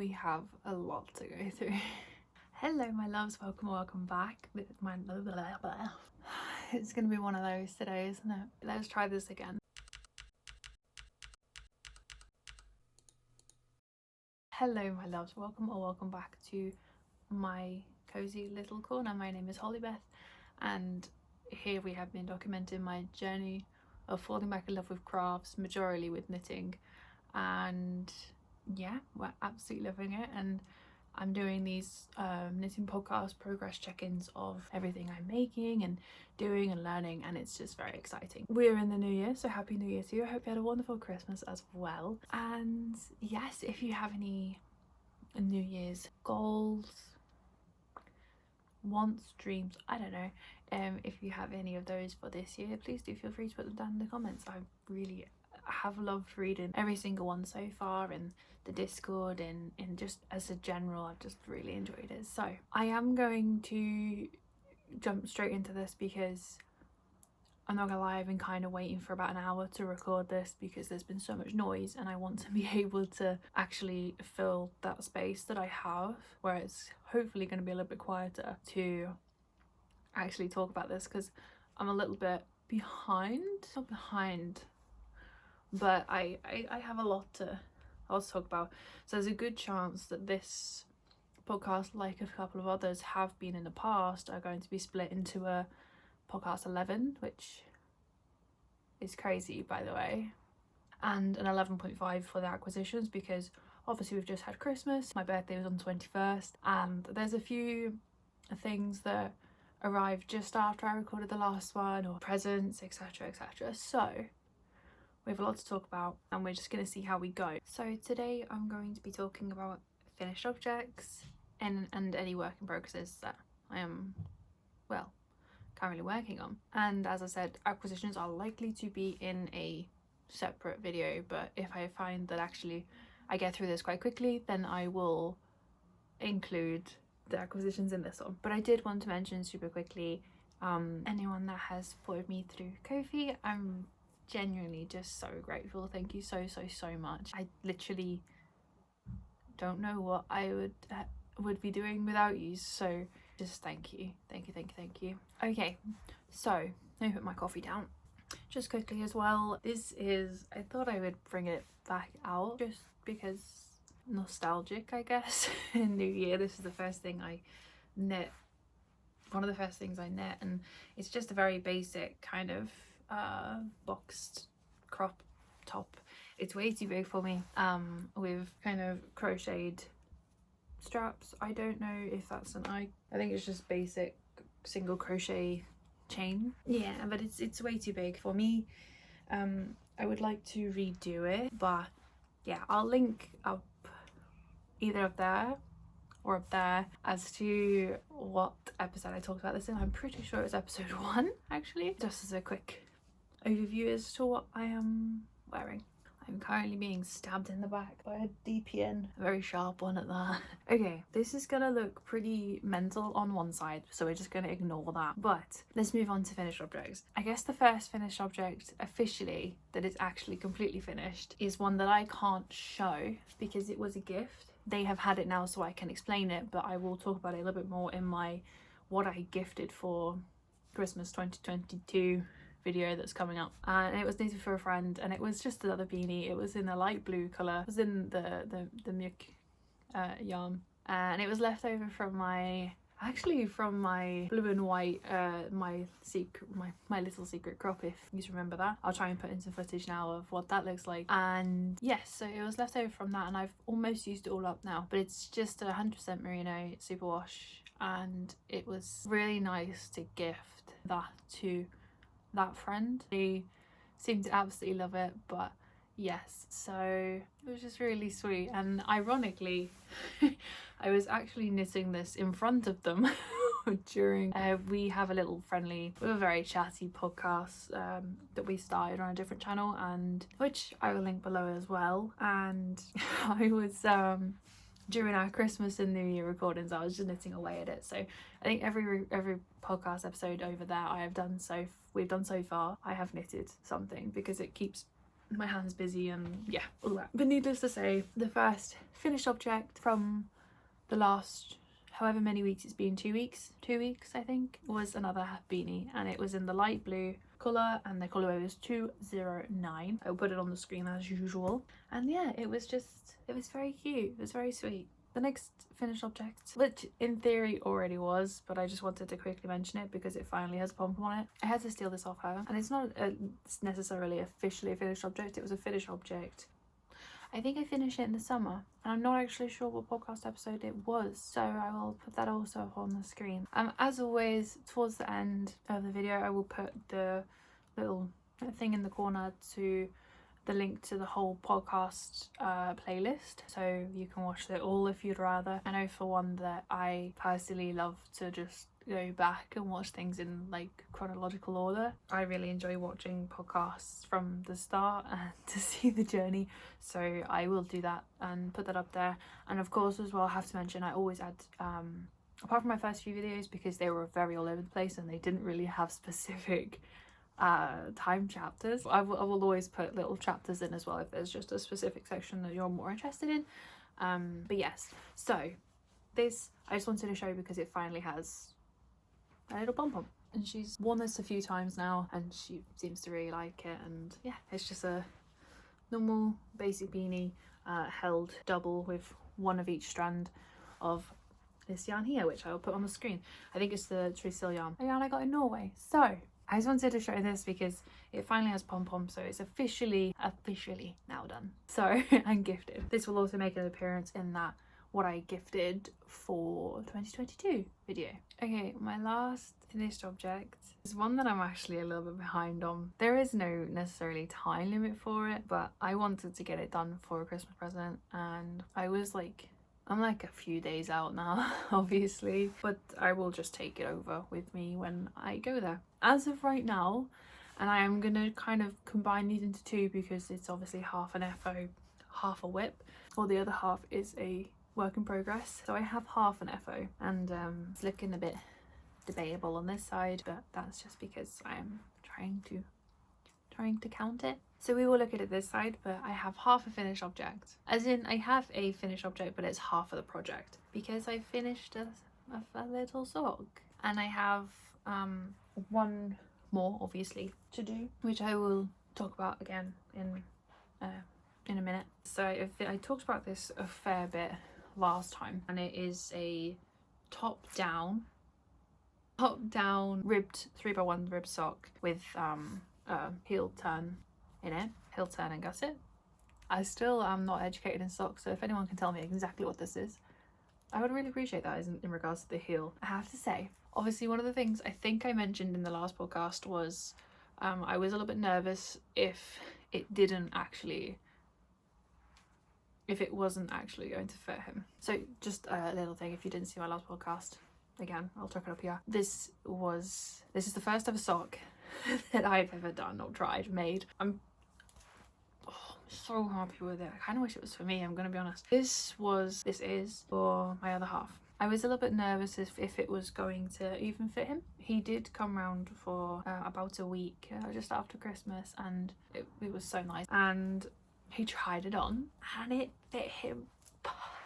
we have a lot to go through. Hello my loves, welcome back with my It's gonna be one of those today, isn't it? Let's try this again. Hello my loves, welcome back to my cozy little corner. My name is Holly-Beth, and here we have been documenting my journey of falling back in love with crafts, majorly with knitting, and yeah, we're absolutely loving it. And I'm doing these knitting podcast progress check-ins of everything I'm making and doing and learning, and it's just very exciting. We're in the new year, so happy new year to you. I hope you had a wonderful Christmas as well. And yes, if you have any new year's goals, wants, dreams, I don't know, if you have any of those for this year, please do feel free to put them down in the comments. I really have loved reading every single one so far in the Discord, and just as a general, I've just really enjoyed it. So I am going to jump straight into this because I'm not gonna lie, I've been kind of waiting for about an hour to record this because there's been so much noise, and I want to be able to actually fill that space that I have where it's hopefully going to be a little bit quieter to actually talk about this, because I'm a little bit not behind, but I have a lot to talk about. So there's a good chance that this podcast, like a couple of others have been in the past, are going to be split into a podcast 11, which is crazy by the way, and an 11.5 for the acquisitions, because obviously we've just had Christmas, my birthday was on the 21st, and there's a few things that arrived just after I recorded the last one, or presents, etc, etc. So we have a lot to talk about, and we're just going to see how we go. So today I'm going to be talking about finished objects and any work in progresses that I am, well, currently working on. And as I said, acquisitions are likely to be in a separate video, but if I find that actually I get through this quite quickly, then I will include the acquisitions in this one. But I did want to mention super quickly, anyone that has supported me through Ko-fi, I'm genuinely just so grateful. Thank you so much. I literally don't know what I would be doing without you, so just thank you. Okay, so let me put my coffee down just quickly as well. This is, I thought I would bring it back out just because nostalgic, I guess. In New Year, this is the first thing I knit, one of the first things I knit, and it's just a very basic kind of boxed crop top. It's way too big for me, with kind of crocheted straps. I don't know if that's I think it's just basic single crochet chain, yeah, but it's way too big for me. I would like to redo it, but yeah, I'll link up either up there or up there as to what episode I talked about this in. I'm pretty sure it was episode 1 actually. Just as a quick overview as to what I am wearing. I'm currently being stabbed in the back by a DPN, a very sharp one at that. Okay, this is gonna look pretty mental on one side, so we're just gonna ignore that. But let's move on to finished objects. I guess the first finished object officially that is actually completely finished is one that I can't show because it was a gift. They have had it now so I can explain it, but I will talk about it a little bit more in my what I gifted for Christmas 2022 video that's coming up. And it was knitted for a friend, and it was just another beanie. It was in a light blue colour. It was in the Mjuk yarn, and it was left over from my blue and white my little secret crop, if you remember that. I'll try and put in some footage now of what that looks like. And yes, so it was left over from that, and I've almost used it all up now, but it's just 100% merino superwash, and it was really nice to gift that to that friend. They seemed to absolutely love it. But yes, so it was just really sweet. And ironically I was actually knitting this in front of them during we have a little friendly, we have a very chatty podcast that we started on a different channel, and which I will link below as well. And I was during our Christmas and New Year recordings, I was just knitting away at it. So I think every podcast episode over there we've done so far, I have knitted something, because it keeps my hand's busy and yeah, all that. But needless to say, the first finished object from the last however many weeks it's been, 2 weeks I think, was another beanie, and it was in the light blue colour and the colourway was 209. I'll put it on the screen as usual, and yeah, it was very cute, it was very sweet. The next finished object, which in theory already was, but I just wanted to quickly mention it because it finally has a pom-pom on it. I had to steal this off her, and it's not necessarily officially a finished object, it was a finished object. I think I finished it in the summer, and I'm not actually sure what podcast episode it was, so I will put that also up on the screen. As always, towards the end of the video, I will put the little thing in the corner to the link to the whole podcast playlist, so you can watch it all if you'd rather. I know for one that I personally love to just go back and watch things in like chronological order. I really enjoy watching podcasts from the start and to see the journey, so I will do that and put that up there. And of course as well, I have to mention I always add apart from my first few videos, because they were very all over the place and they didn't really have specific time chapters, I will always put little chapters in as well if there's just a specific section that you're more interested in. But yes, so this I just wanted to show because it finally has a little pom-pom, and she's worn this a few times now and she seems to really like it. And yeah, it's just a normal basic beanie held double with one of each strand of this yarn here, which I'll put on the screen. I think it's the Trysil yarn, a yarn I got in Norway. So I just wanted to show this because it finally has pom-pom, so it's officially now done. So I'm gifted. This will also make an appearance in that what I gifted for 2022 video. Okay, my last finished object is one that I'm actually a little bit behind on. There is no necessarily time limit for it, but I wanted to get it done for a Christmas present, and I'm like a few days out now, obviously, but I will just take it over with me when I go there. As of right now, and I am gonna kind of combine these into two because it's obviously half an FO, half a whip, or the other half is a work in progress. So I have half an FO, and it's looking a bit debatable on this side, but that's just because I'm trying to count it. So we will look at it this side, but I have half a finished object. As in, I have a finished object, but it's half of the project because I finished a little sock, and I have one more obviously to do, which I will talk about again in a minute. So I talked about this a fair bit last time, and it is a top down ribbed 3x1 rib sock with heel turn in it, heel turn and gusset. I still am not educated in socks, so if anyone can tell me exactly what this is, I would really appreciate that in regards to the heel. I have to say, obviously one of the things I think I mentioned in the last podcast was I was a little bit nervous if it wasn't actually going to fit him. So just a little thing, if you didn't see my last podcast, again, I'll chuck it up here. This is the first ever sock that I've ever done or tried, made. I'm so happy with it. I kind of wish it was for me, I'm gonna be honest. This is for my other half. I was a little bit nervous if it was going to even fit him. He did come round for about a week just after Christmas, and it was so nice, and he tried it on and it fit him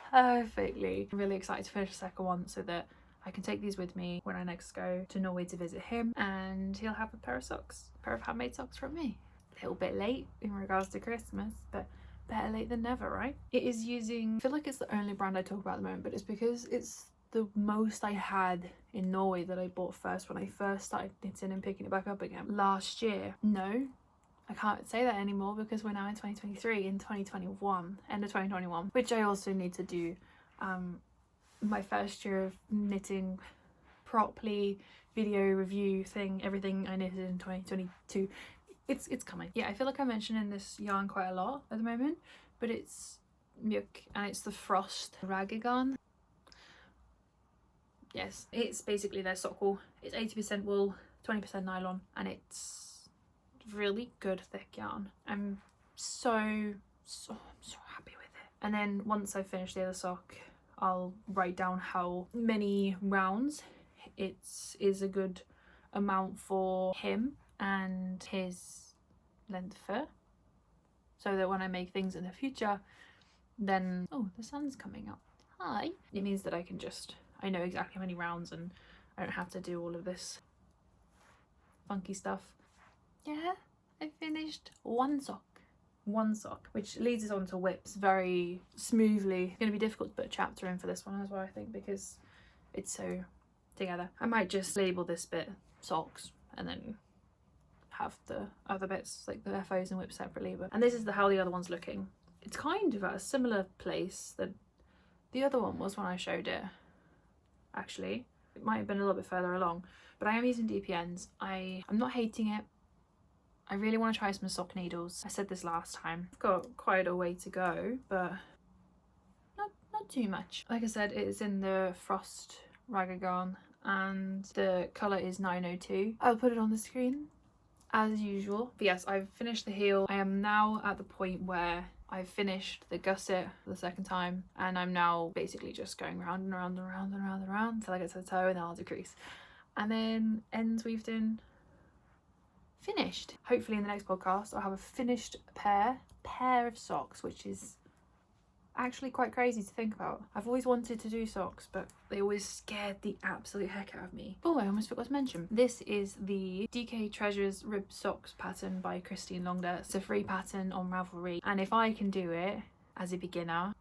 perfectly. I'm really excited to finish the second one so that I can take these with me when I next go to Norway to visit him, and he'll have a pair of handmade socks from me. A little bit late in regards to Christmas, but better late than never, right? It is using, I feel like it's the only brand I talk about at the moment, but it's because it's the most I had in Norway that I bought first when I first started knitting and picking it back up again last year. No, I can't say that anymore because we're now in 2023, in 2021, end of 2021, which I also need to do my first year of knitting properly, video review thing, everything I knitted in 2022. It's coming. Yeah, I feel like I'm mentioning this yarn quite a lot at the moment, but it's Mjuk and it's the Frost Ragagon. Yes, it's basically their sock wool. It's 80% wool, 20% nylon, and it's really good thick yarn. I'm so happy with it. And then once I finish the other sock, I'll write down how many rounds it is a good amount for him and his length fur. so that when I make things in the future, then, oh, the sun's coming up, hi, it means that I know exactly how many rounds and I don't have to do all of this funky stuff. Yeah, I finished one sock, which leads us on to whips very smoothly. It's going to be difficult to put a chapter in for this one as well, I think, because it's so together. I might just label this bit socks and then have the other bits like the FOs and whips separately. And this is how the other one's looking. It's kind of at a similar place that the other one was when I showed it. Actually, it might have been a little bit further along, but I am using DPNs. I'm not hating it. I really want to try some sock needles. I said this last time. I've got quite a way to go, but not too much. Like I said, it is in the Frost Ragged Yarn and the colour is 902. I'll put it on the screen as usual. But yes, I've finished the heel. I am now at the point where I've finished the gusset for the second time, and I'm now basically just going round and round and round and round and round until I get to the toe, and then I'll decrease. And then ends weaved in, finished. Hopefully in the next podcast I'll have a finished pair of socks, which is actually quite crazy to think about. I've always wanted to do socks, but they always scared the absolute heck out of me. Oh, I almost forgot to mention, this is the DK Treasures Rib Socks pattern by Christine Longder. It's a free pattern on Ravelry, and if I can do it as a beginner,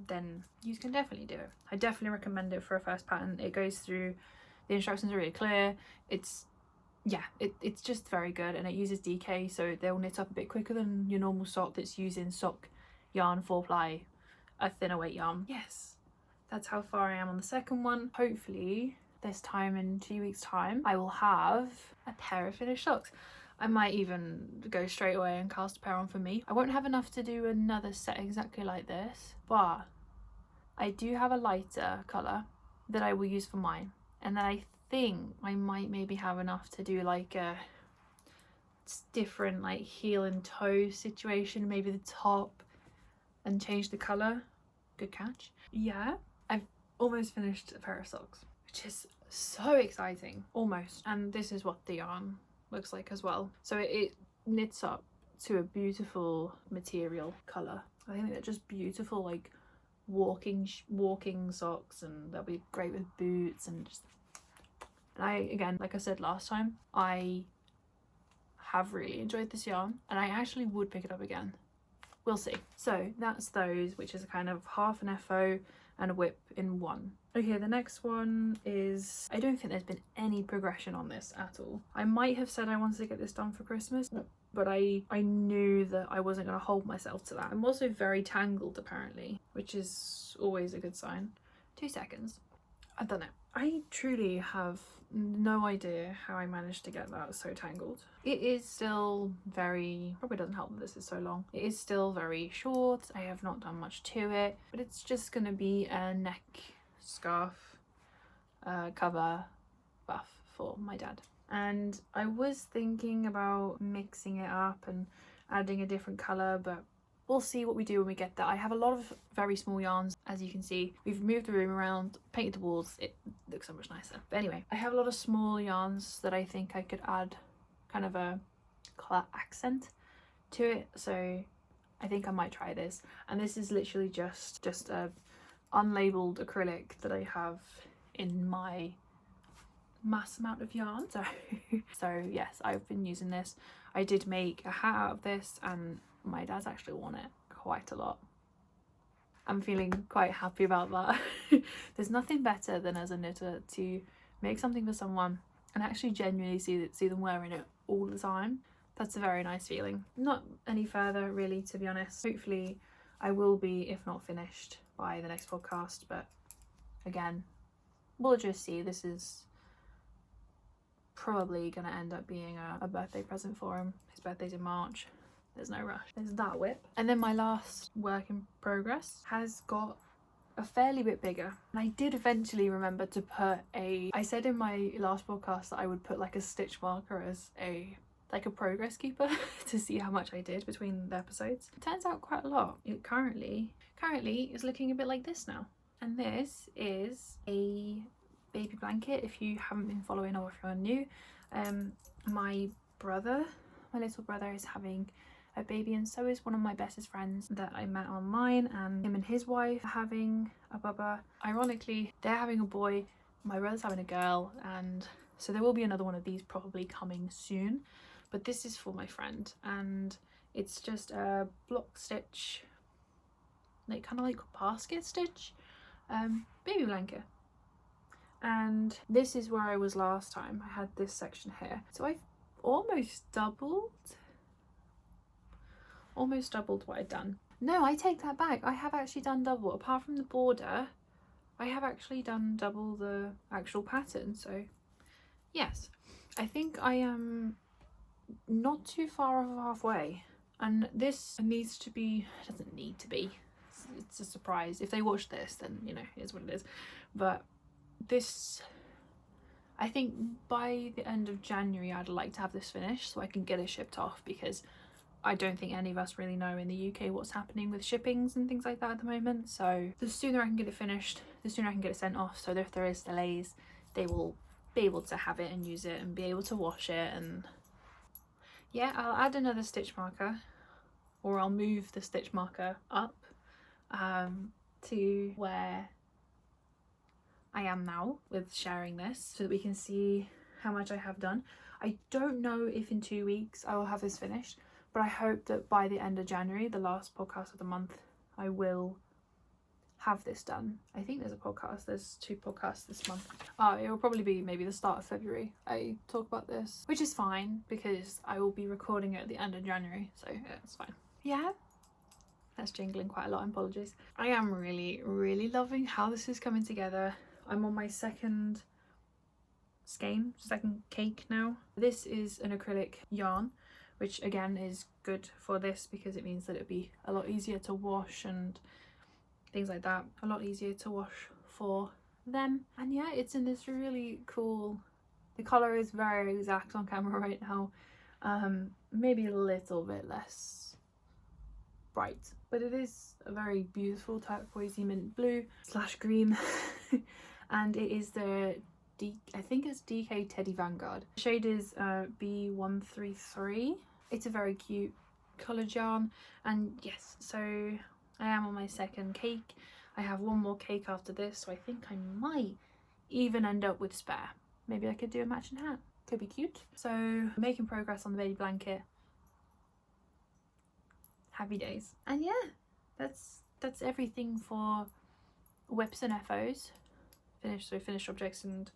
then you can definitely do it. I definitely recommend it for a first pattern. It goes through, the instructions are really clear. It's just very good, and it uses DK, so they'll knit up a bit quicker than your normal sock that's using sock yarn 4-ply, a thinner weight yarn. Yes, that's how far I am on the second one. Hopefully this time in 2 weeks time I will have a pair of finished socks. I might even go straight away and cast a pair on for me. I won't have enough to do another set exactly like this, but I do have a lighter colour that I will use for mine, and then I think I might maybe have enough to do like a different like heel and toe situation, maybe the top, and change the colour. Good catch. Yeah, I've almost finished a pair of socks, which is so exciting. Almost. And this is what the yarn looks like as well. So it knits up to a beautiful material colour. I think they're just beautiful, like walking socks, and they'll be great with boots. And again, like I said last time, I have really enjoyed this yarn, and I actually would pick it up again. We'll see. So that's those, which is a kind of half an FO and a whip in one. Okay, the next one is, I don't think there's been any progression on this at all. I might have said I wanted to get this done for Christmas, but I knew that I wasn't going to hold myself to that. I'm also very tangled apparently, which is always a good sign. 2 seconds. I've done it. I truly have no idea how I managed to get that so tangled. It is still very, probably doesn't help that this is so long. It is still very short. I have not done much to it, but it's just gonna be a neck scarf cover buff for my dad. And I was thinking about mixing it up and adding a different colour, but we'll see what we do when we get there. I have a lot of very small yarns, as you can see. We've moved the room around, painted the walls, it looks so much nicer. But anyway, I have a lot of small yarns that I think I could add kind of a colour accent to it, so I think I might try this. And this is literally just a unlabelled acrylic that I have in my mass amount of yarn. So yes, I've been using this. I did make a hat out of this, and my dad's actually worn it quite a lot. I'm feeling quite happy about that. There's nothing better than as a knitter to make something for someone and actually genuinely see them wearing it all the time. That's a very nice feeling. Not any further really, to be honest. Hopefully I will be, if not finished, by the next podcast, but again, we'll just see. This is probably gonna end up being a birthday present for him. His birthday's in March. There's no rush. There's that whip. And then my last work in progress has got a fairly bit bigger. And I did eventually remember to put I said in my last podcast that I would put like a stitch marker as a progress keeper to see how much I did between the episodes. It turns out quite a lot. It currently is looking a bit like this now. And this is a baby blanket, if you haven't been following or if you're new. My little brother is having a baby, and so is one of my bestest friends that I met online, and him and his wife are having a bubba. Ironically, they're having a boy, my brother's having a girl, and so there will be another one of these probably coming soon, but this is for my friend, and it's just a block stitch, like kind of like basket stitch baby blanket. And this is where I was last time. I had this section here, so I've almost doubled what I'd done. No, I take that back, I have actually done double. Apart from the border, I have actually done double the actual pattern. So yes, I think I am not too far off halfway, and this needs to be, doesn't need to be, it's a surprise. If they watch this, then you know, it is what it is. But this, I think by the end of January I'd like to have this finished so I can get it shipped off, because I don't think any of us really know in the UK what's happening with shippings and things like that at the moment. So the sooner I can get it finished, the sooner I can get it sent off, so that if there is delays, they will be able to have it and use it and be able to wash it. And yeah, I'll add another stitch marker, or I'll move the stitch marker up to where I am now with sharing this, so that we can see how much I have done. I don't know if in 2 weeks I will have this finished, but I hope that by the end of January, the last podcast of the month, I will have this done. I think there's 2 podcasts this month. It will probably be maybe the start of February I talk about this, which is fine because I will be recording it at the end of January, so yeah, it's fine. Yeah, that's jingling quite a lot, apologies. I am really loving how this is coming together. I'm on my second cake now. This is an acrylic yarn, which again is good for this because it means that it'd be a lot easier to wash and things like that, a lot easier to wash for them. And yeah, it's in this really cool, the colour is very exact on camera right now, maybe a little bit less bright, but it is a very beautiful turquoisey mint blue / green and it is the I think it's DK Teddy Vanguard. The shade is B133. It's a very cute coloured yarn, and yes, so I am on my second cake. I have one more cake after this, so I think I might even end up with spare. Maybe I could do a matching hat, could be cute. So making progress on the baby blanket. Happy days. And yeah, that's everything for whips and FOs. Finished objects and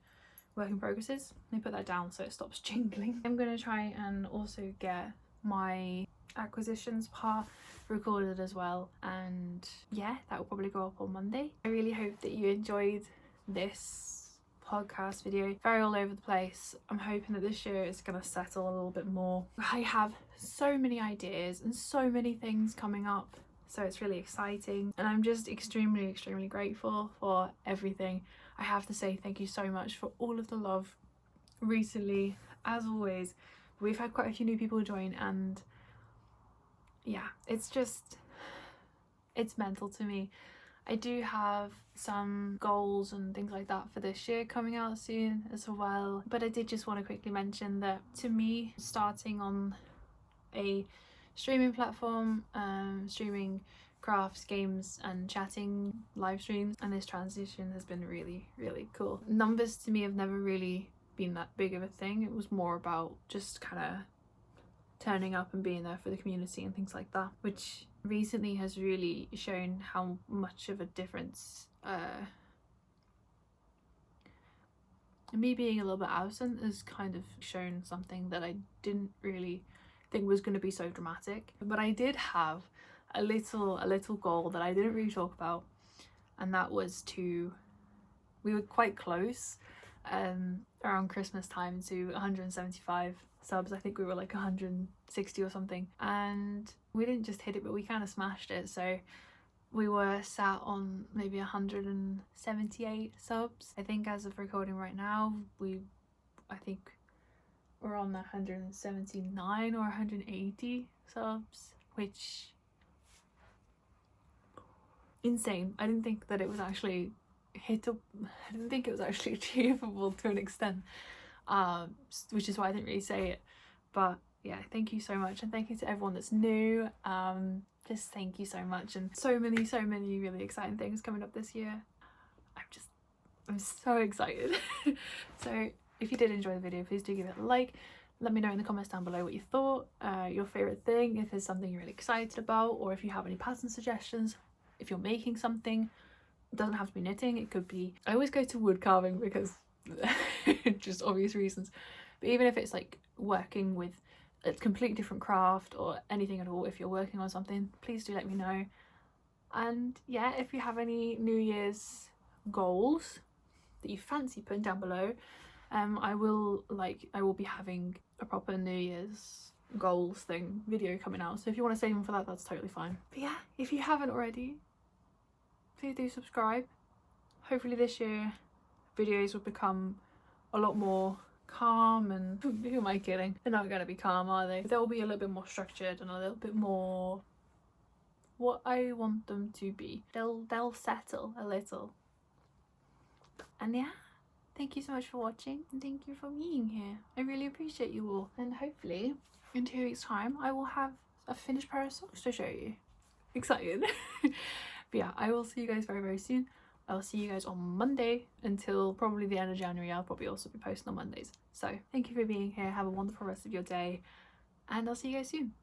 work in progresses. Let me put that down so it stops jingling. I'm gonna try and also get my acquisitions part recorded as well, and yeah, that will probably go up on Monday. I really hope that you enjoyed this podcast video. Very all over the place. I'm hoping that this year is gonna settle a little bit more. I have so many ideas and so many things coming up, so it's really exciting, and I'm just extremely grateful for everything. I have to say thank you so much for all of the love recently. As always, we've had quite a few new people join, and yeah, it's mental to me. I do have some goals and things like that for this year coming out soon as well, but I did just want to quickly mention that to me, starting on a streaming platform, streaming crafts, games and chatting live streams, and this transition has been really cool. Numbers to me have never really been that big of a thing. It was more about just kind of turning up and being there for the community and things like that, which recently has really shown how much of a difference me being a little bit absent has kind of shown something that I didn't really think was going to be so dramatic. But I did have a little goal that I didn't really talk about, and that was we were quite close around Christmas time to 175 subs. I think we were like 160 or something, and we didn't just hit it, but we kind of smashed it. So we were sat on maybe 178 subs. I think as of recording right now, I think we're on 179 or 180 subs, which insane. I didn't think that it was actually I didn't think it was actually achievable to an extent, which is why I didn't really say it. But yeah, thank you so much, and thank you to everyone that's new. Just thank you so much, and so many really exciting things coming up this year. I'm so excited. So if you did enjoy the video, please do give it a like. Let me know in the comments down below what you thought, your favourite thing, if there's something you're really excited about, or if you have any pattern suggestions, if you're making something. It doesn't have to be knitting, it could be, I always go to wood carving because just obvious reasons, but even if it's like working with a completely different craft or anything at all, if you're working on something, please do let me know. And yeah, if you have any New Year's goals that you fancy putting down below, I will be having a proper New Year's goals thing video coming out, so if you want to save them for that, that's totally fine. But yeah, if you haven't already, please do subscribe. Hopefully this year videos will become a lot more calm, and who am I kidding? They're not going to be calm, are they? They'll be a little bit more structured and a little bit more what I want them to be. They'll settle a little. And yeah, thank you so much for watching, and thank you for being here. I really appreciate you all, and hopefully in 2 weeks time I will have a finished pair of socks to show you. Excited. But yeah, I will see you guys very soon. I'll see you guys on Monday until probably the end of January. I'll probably also be posting on Mondays. So thank you for being here. Have a wonderful rest of your day, and I'll see you guys soon.